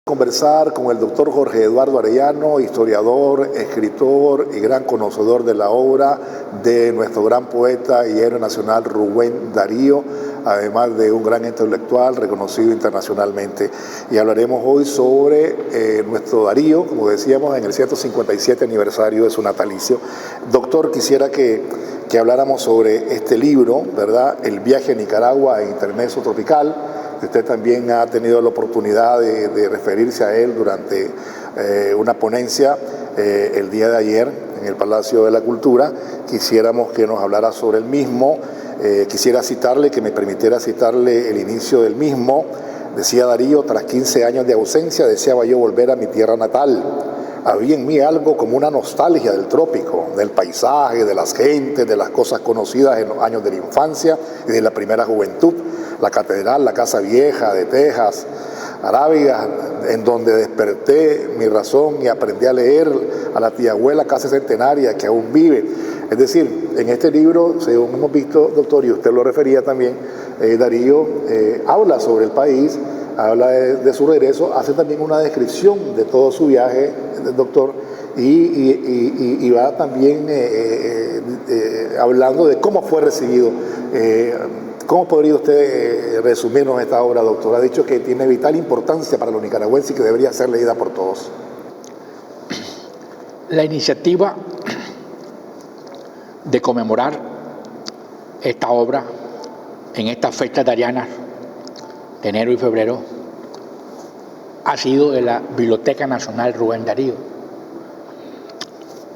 Conversar con el doctor Jorge Eduardo Arellano, historiador, escritor y gran conocedor de la obra de nuestro gran poeta y héroe nacional Rubén Darío, además de un gran intelectual reconocido internacionalmente. Y hablaremos hoy sobre nuestro Darío, como decíamos, en el 157 aniversario de su natalicio. Doctor, quisiera que habláramos sobre este libro, ¿verdad? El viaje a Nicaragua e Intermezzo Tropical. Usted también ha tenido la oportunidad de referirse a él durante una ponencia el día de ayer en el Palacio de la Cultura. Quisiéramos que nos hablara sobre el mismo. Quisiera citarle, que me permitiera citarle el inicio del mismo. Decía Darío: tras 15 años de ausencia deseaba yo volver a mi tierra natal. Había en mí algo como una nostalgia del trópico, del paisaje, de las gentes, de las cosas conocidas en los años de la infancia y de la primera juventud. La catedral, la casa vieja de Texas, Arábiga, en donde desperté mi razón y aprendí a leer, a la tía abuela casi centenaria que aún vive. Es decir, en este libro, según hemos visto, doctor, y usted lo refería también, Darío habla sobre el país, habla de su regreso, hace también una descripción de todo su viaje, doctor, y va también hablando de cómo fue recibido. ¿Cómo podría usted resumirnos esta obra, doctor? Ha dicho que tiene vital importancia para los nicaragüenses y que debería ser leída por todos. La iniciativa de conmemorar esta obra en estas fechas darianas de enero y febrero ha sido de la Biblioteca Nacional Rubén Darío,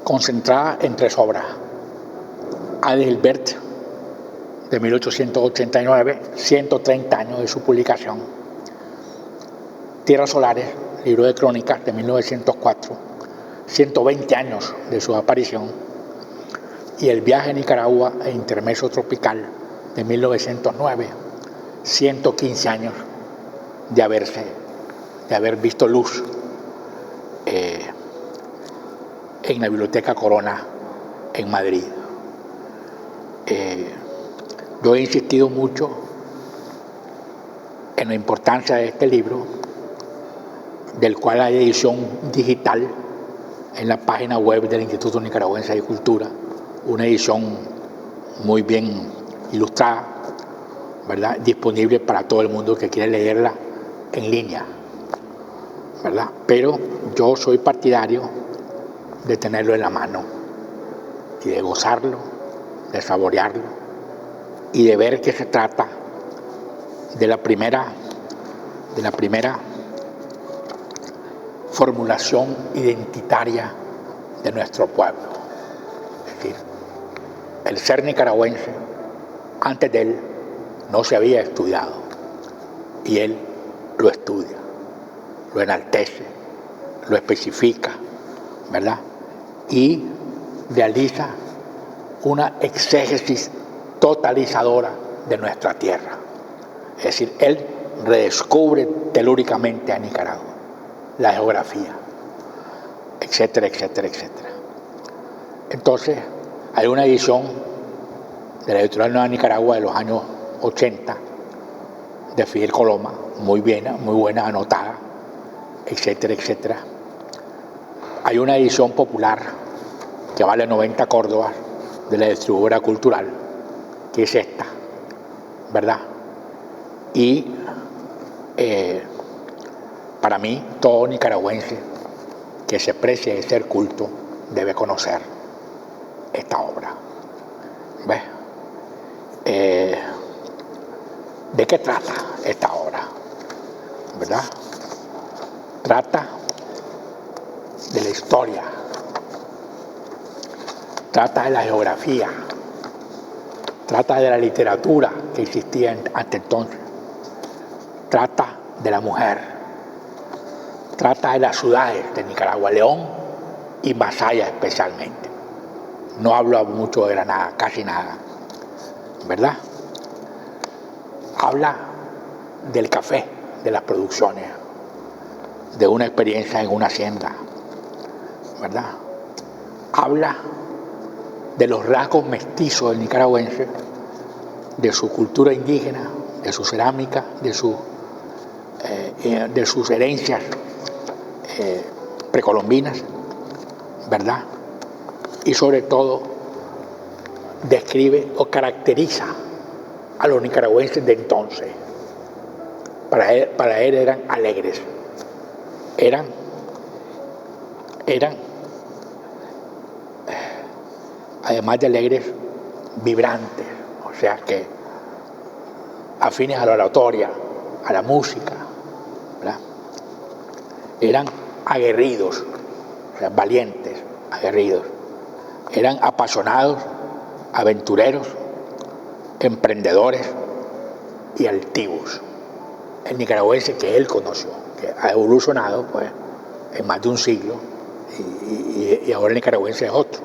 concentrada en 3 obras: Adelbert, de 1889, 130 años de su publicación; Tierras Solares, libro de crónicas, de 1904, 120 años de su aparición; y El viaje a Nicaragua e Intermezzo Tropical, de 1909, 115 años de haber visto luz en la Biblioteca Corona en Madrid. Yo he insistido mucho en la importancia de este libro, del cual hay edición digital en la página web del Instituto Nicaragüense de Cultura, una edición muy bien ilustrada, ¿verdad?, disponible para todo el mundo que quiere leerla en línea, ¿verdad? Pero yo soy partidario de tenerlo en la mano y de gozarlo, de saborearlo y de ver que se trata de la primera formulación identitaria de nuestro pueblo. Es decir, el ser nicaragüense, antes de él, no se había estudiado, y él lo estudia, lo enaltece, lo especifica, ¿verdad? Y realiza una exégesis totalizadora de nuestra tierra. Es decir, él redescubre telúricamente a Nicaragua, la geografía, etcétera, etcétera, etcétera. Entonces, hay una edición de la editorial Nueva Nicaragua de los años 80, de Fidel Coloma, muy buena, anotada, etcétera, etcétera. Hay una edición popular que vale 90 córdobas de la distribuidora cultural, que es esta, ¿verdad? Y para mí, todo nicaragüense que se precie de ser culto debe conocer esta obra. ¿Ves? ¿De qué trata esta obra? ¿Verdad? Trata de la historia, trata de la geografía, trata de la literatura que existía hasta entonces, trata de la mujer, trata de las ciudades de Nicaragua, León y Masaya especialmente. No hablo mucho de Granada, casi nada, ¿verdad? Habla del café, de las producciones, de una experiencia en una hacienda, ¿verdad? Habla de los rasgos mestizos del nicaragüense, de su cultura indígena, de su cerámica, de sus herencias precolombinas, ¿verdad? Y sobre todo describe o caracteriza a los nicaragüenses de entonces. Para él eran alegres, eran además de alegres, vibrantes, o sea que afines a la oratoria, a la música, ¿verdad? Eran aguerridos, o sea, valientes, aguerridos, eran apasionados, aventureros, emprendedores y altivos. El nicaragüense que él conoció, que ha evolucionado pues en más de un siglo, y ahora el nicaragüense es otro,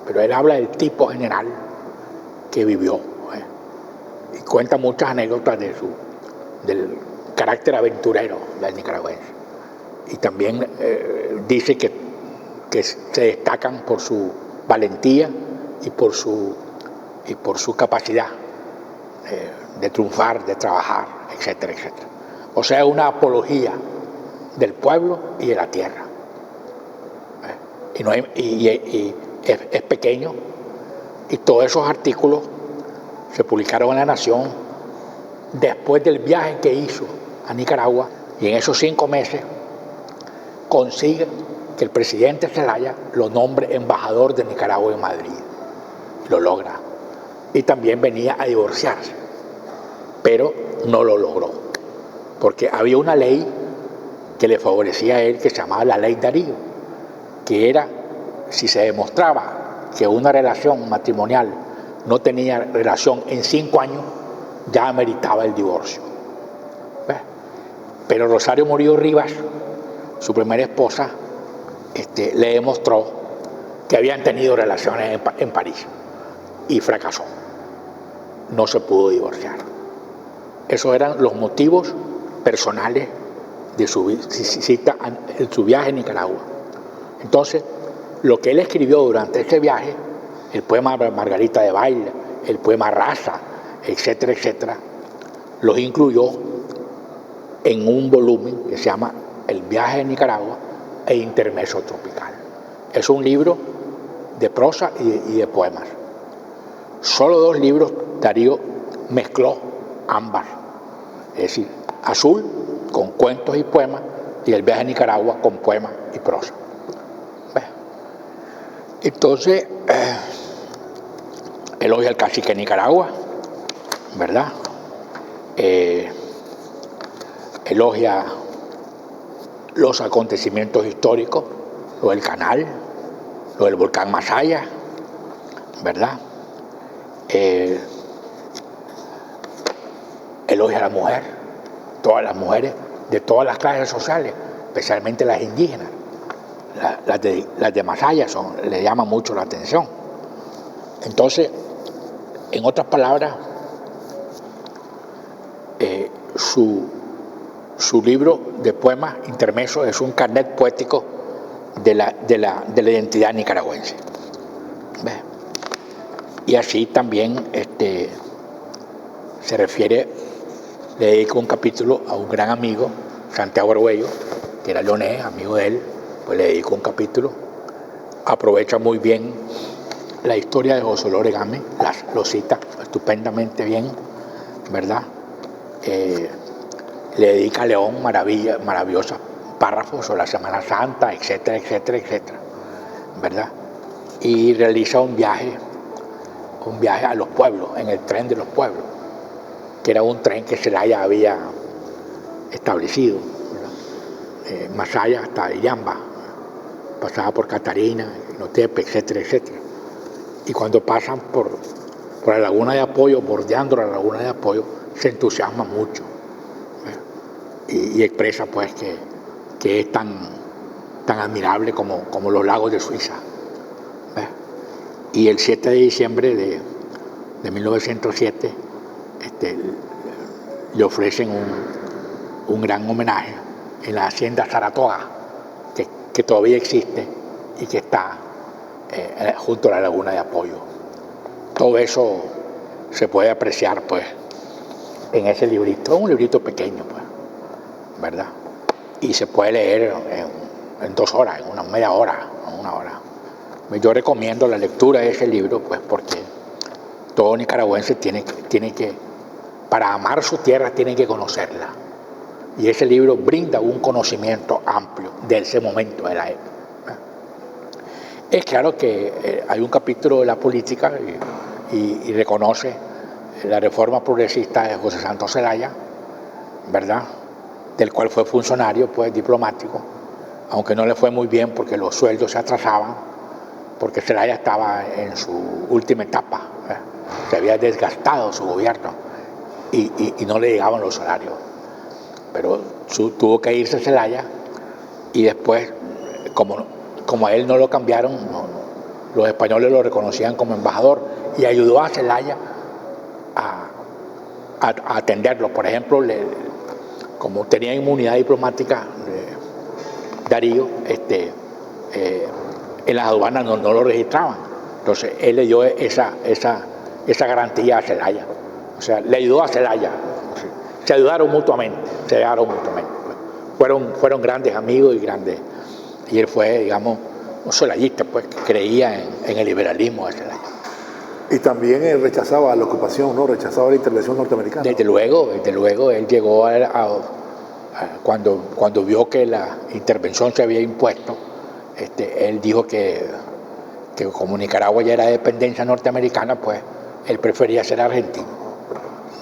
pero él habla del tipo general que vivió, y cuenta muchas anécdotas del carácter aventurero del nicaragüense, y también dice que se destacan por su valentía y por su capacidad de triunfar, de trabajar, etcétera, etcétera. O sea, una apología del pueblo y de la tierra. Y es pequeño, y todos esos artículos se publicaron en La Nación después del viaje que hizo a Nicaragua, y en esos 5 meses consigue que el presidente Zelaya lo nombre embajador de Nicaragua en Madrid. Lo logra. Y también venía a divorciarse, pero no lo logró, porque había una ley que le favorecía a él, que se llamaba la Ley Darío, que era, si se demostraba que una relación matrimonial no tenía relación en 5 años, ya ameritaba el divorcio. ¿Ves? Pero Rosario Murillo Rivas, su primera esposa, le demostró que habían tenido relaciones en París, y fracasó. No se pudo divorciar. Esos eran los motivos personales de su viaje a Nicaragua. Entonces, lo que él escribió durante ese viaje, el poema Margarita de Baile, el poema Raza, etcétera, etcétera, los incluyó en un volumen que se llama El viaje a Nicaragua e Intermezzo tropical. Es un libro de prosa y de poemas. Solo 2 libros Darío mezcló ambas, es decir, Azul con cuentos y poemas, y El viaje a Nicaragua con poemas y prosa. Entonces, elogia al cacique de Nicaragua, ¿verdad? Elogia los acontecimientos históricos, lo del canal, lo del volcán Masaya, ¿verdad? Elogia a la mujer, todas las mujeres de todas las clases sociales, especialmente las indígenas. Las de Masaya le llaman mucho la atención. Entonces, en otras palabras, su libro de poemas Intermezzo es un carnet poético de la identidad nicaragüense. ¿Ves? Y así también se refiere, le dedico un capítulo a un gran amigo, Santiago Arguello, que era leonés, amigo de él, pues le dedico un capítulo. Aprovecha muy bien la historia de José Loregame, lo cita estupendamente bien, ¿verdad? Le dedica a León maravillosos párrafos sobre la Semana Santa, etcétera, etcétera, etcétera, ¿verdad? Y realiza un viaje a los pueblos, en el tren de los pueblos, que era un tren que Zelaya había establecido, Masaya hasta Iyamba, pasaba por Catarina, Notepe, etcétera, etcétera. Y cuando pasan por la laguna de Apoyo, bordeando la laguna de Apoyo, se entusiasma mucho, y expresa pues que es tan admirable como los lagos de Suiza. Y el 7 de diciembre de 1907 le ofrecen un gran homenaje en la hacienda Saratoga, que todavía existe y que está junto a la laguna de Apoyo. Todo eso se puede apreciar pues en ese librito, un librito pequeño pues, ¿verdad? y se puede leer en 2 horas, en una media hora, en 1 hora. Yo recomiendo la lectura de ese libro, pues porque todo nicaragüense tiene que, para amar su tierra, tiene que conocerla. Y ese libro brinda un conocimiento amplio de ese momento de la época. Es claro que hay un capítulo de la política y reconoce la reforma progresista de José Santos Zelaya, ¿verdad?, del cual fue funcionario, pues diplomático, aunque no le fue muy bien porque los sueldos se atrasaban, porque Zelaya estaba en su última etapa, se había desgastado su gobierno y no le llegaban los salarios. Pero tuvo que irse Zelaya y después, como a él no lo cambiaron, los españoles lo reconocían como embajador y ayudó a Zelaya a atenderlo. Por ejemplo, como tenía inmunidad diplomática, Darío, en las aduanas no lo registraban. Entonces él le dio esa garantía a Zelaya. O sea, le ayudó a Zelaya. Se ayudaron mutuamente. Fueron grandes amigos y él fue, digamos, un celayista, pues, que creía en el liberalismo de Zelaya. Y también él rechazaba la ocupación, ¿no? Rechazaba la intervención norteamericana. Desde luego, él llegó cuando vio que la intervención se había impuesto, él dijo que como Nicaragua ya era dependencia norteamericana, pues él prefería ser argentino,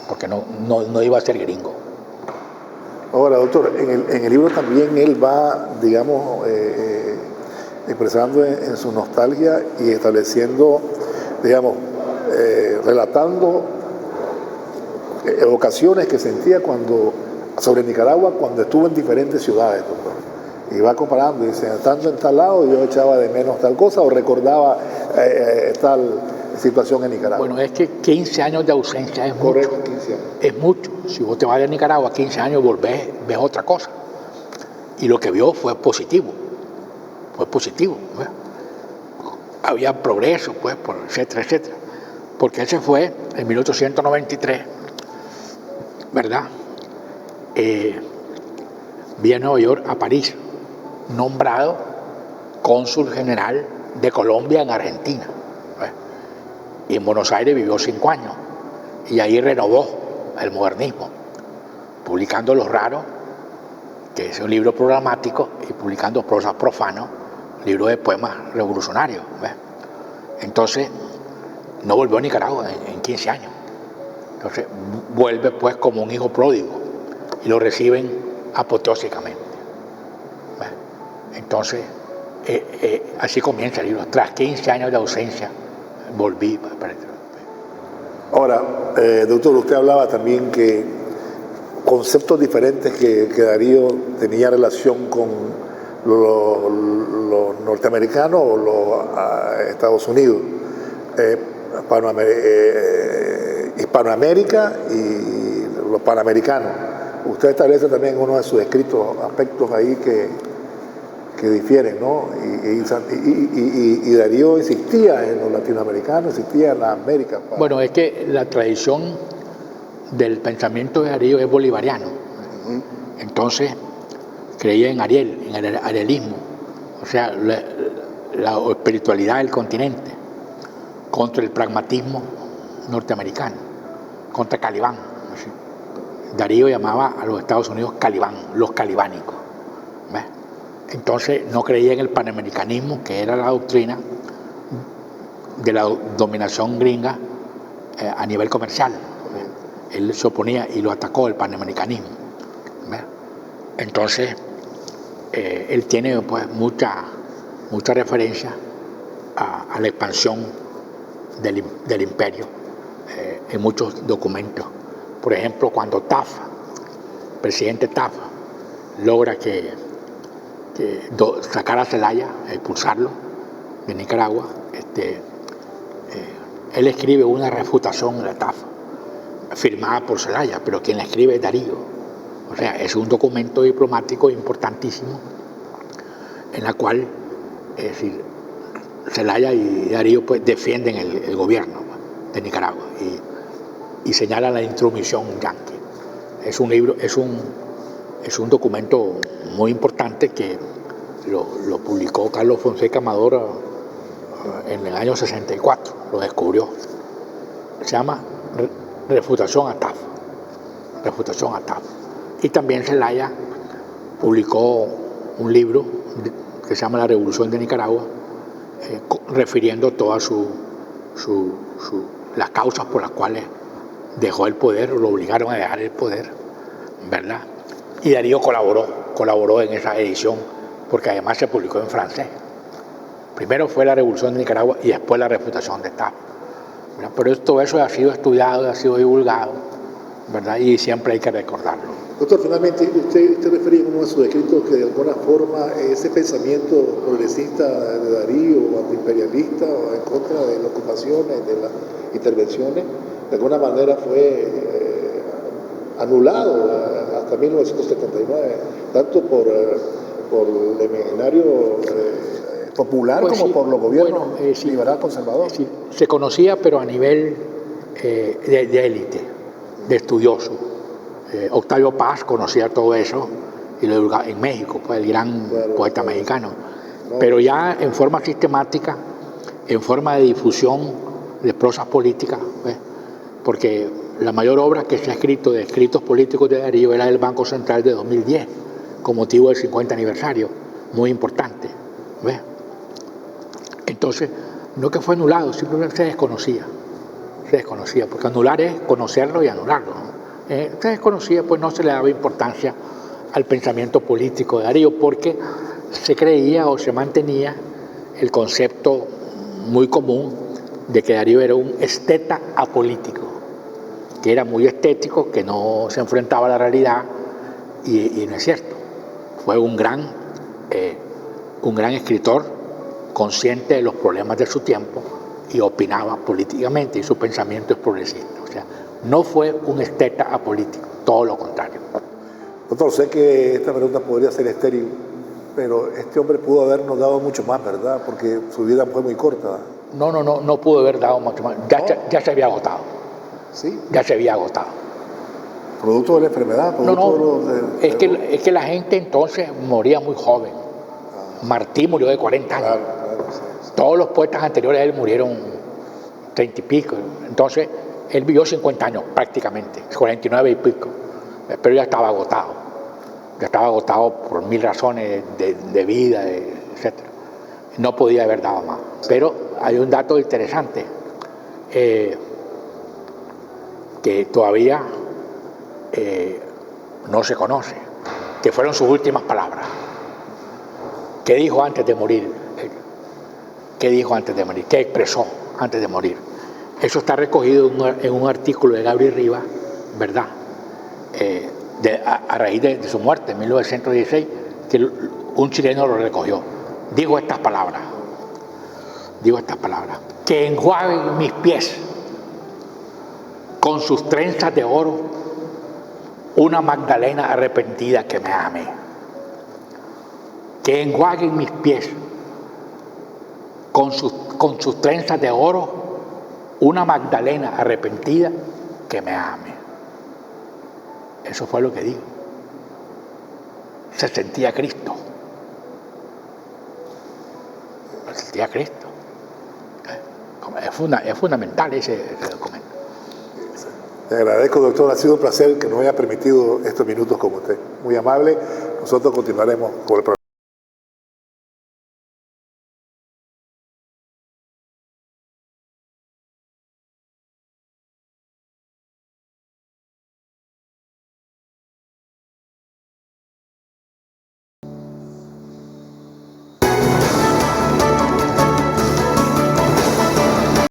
porque no iba a ser gringo. Ahora, doctor, en el libro también él va, digamos, expresando en su nostalgia y estableciendo, digamos, relatando evocaciones que sentía sobre Nicaragua cuando estuvo en diferentes ciudades, doctor. Y va comparando, dice, estando en tal lado yo echaba de menos tal cosa o recordaba tal situación en Nicaragua. Bueno, es que 15 años de ausencia es Correcto, mucho. 15 años. Es mucho. Si vos te vas a Nicaragua 15 años, volvés, ves otra cosa. Y lo que vio fue positivo. ¿Ves? Había progreso, pues, etcétera, etcétera. Porque él se fue en 1893, ¿verdad? Vía Nueva York a París, nombrado cónsul general de Colombia en Argentina. Y en Buenos Aires vivió 5 años. Y ahí renovó el modernismo, publicando Los Raros, que es un libro programático, y publicando Prosas Profanos, libro de poemas revolucionarios. ¿Ves? Entonces, no volvió a Nicaragua en 15 años. Entonces, vuelve pues como un hijo pródigo y lo reciben apoteósicamente. ¿Ves? Entonces, así comienza el libro. Tras 15 años de ausencia, volví. Ahora, doctor, usted hablaba también que conceptos diferentes que Darío tenía relación con los norteamericanos o los Estados Unidos, Hispanoamérica y los panamericanos. Usted establece también en uno de sus escritos aspectos ahí que difieren, ¿no? Y Darío insistía en los latinoamericanos, insistía en la América. Bueno, es que la tradición del pensamiento de Darío es bolivariano. Entonces, creía en Ariel, en el arielismo, o sea, la espiritualidad del continente, contra el pragmatismo norteamericano, contra Calibán. ¿Sí? Darío llamaba a los Estados Unidos Calibán, los calibánicos. ¿Ves? Entonces no creía en el panamericanismo, que era la doctrina de la dominación gringa a nivel comercial. ¿Ves? Él se oponía y lo atacó el panamericanismo. ¿Ves? Entonces, él tiene pues mucha referencia a la expansión del imperio en muchos documentos. Por ejemplo, cuando presidente Taft, logra que sacar a Zelaya, expulsarlo de Nicaragua, él escribe una refutación de Taft, firmada por Zelaya, pero quien la escribe es Darío. O sea, es un documento diplomático importantísimo en la cual, es decir, Zelaya y Darío pues defienden el gobierno de Nicaragua y señalan la intromisión yanqui. Es un es un documento muy importante que lo publicó Carlos Fonseca Amador en el año 64, lo descubrió. Se llama Refutación a Taft. Refutación a Taft. Y también Zelaya publicó un libro que se llama La Revolución de Nicaragua, refiriendo todas las causas por las cuales dejó el poder, o lo obligaron a dejar el poder, ¿verdad? Y Darío colaboró en esa edición, porque además se publicó en francés. Primero fue La Revolución de Nicaragua y después La Refutación de Taft. Pero todo eso ha sido estudiado, ha sido divulgado, ¿verdad? Y siempre hay que recordarlo. Doctor, finalmente, usted refería en uno de sus escritos que de alguna forma ese pensamiento progresista de Darío, antiimperialista o en contra de las ocupaciones, de las intervenciones, de alguna manera fue anulado hasta 1979, tanto por el imaginario popular pues como sí, por los gobiernos sí, liberal conservador. Sí, se conocía, pero a nivel de élite, de estudioso. Octavio Paz conocía todo eso y lo divulgaba en México, pues, el gran poeta mexicano. Pero ya en forma sistemática, en forma de difusión de prosas políticas, ¿ves? Porque la mayor obra que se ha escrito de escritos políticos de Darío era el Banco Central de 2010, con motivo del 50 aniversario, muy importante, ¿ves? Entonces, no que fue anulado, simplemente se desconocía, porque anular es conocerlo y anularlo, ¿no? Se desconocía, pues no se le daba importancia al pensamiento político de Darío, porque se creía o se mantenía el concepto muy común de que Darío era un esteta apolítico, que era muy estético, que no se enfrentaba a la realidad, y no es cierto. Fue un gran escritor, consciente de los problemas de su tiempo, y opinaba políticamente, y su pensamiento es progresista. O sea, no fue un esteta apolítico, todo lo contrario. Doctor, sé que esta pregunta podría ser estéril, pero este hombre pudo habernos dado mucho más, ¿verdad? Porque su vida fue muy corta. No pudo haber dado mucho más. Ya se había agotado. ¿Sí? Ya se había agotado. ¿Producto de la enfermedad? Es que la gente entonces moría muy joven. Martí murió de 40 años. Claro, sí. Todos los poetas anteriores a él murieron 30 y pico. Entonces, él vivió 50 años prácticamente, 49 y pico. Pero ya estaba agotado. Ya estaba agotado por mil razones de vida, etc. No podía haber dado más. Pero hay un dato interesante que todavía no se conoce, que fueron sus últimas palabras. ¿Qué dijo antes de morir? ¿Qué dijo antes de morir? ¿Qué expresó antes de morir? Eso está recogido en un artículo de Gabriel Rivas, ¿verdad? A raíz de su muerte en 1916, que un chileno lo recogió. Dijo estas palabras. Que enjuaguen mis pies con sus trenzas de oro una Magdalena arrepentida que me ame. Que enjuaguen mis pies con sus trenzas de oro una Magdalena arrepentida que me ame. Eso fue lo que dijo. Se sentía Cristo. Se sentía Cristo. Es fundamental ese documento. Le agradezco, doctor. Ha sido un placer que nos haya permitido estos minutos con usted. Muy amable. Nosotros continuaremos con el programa.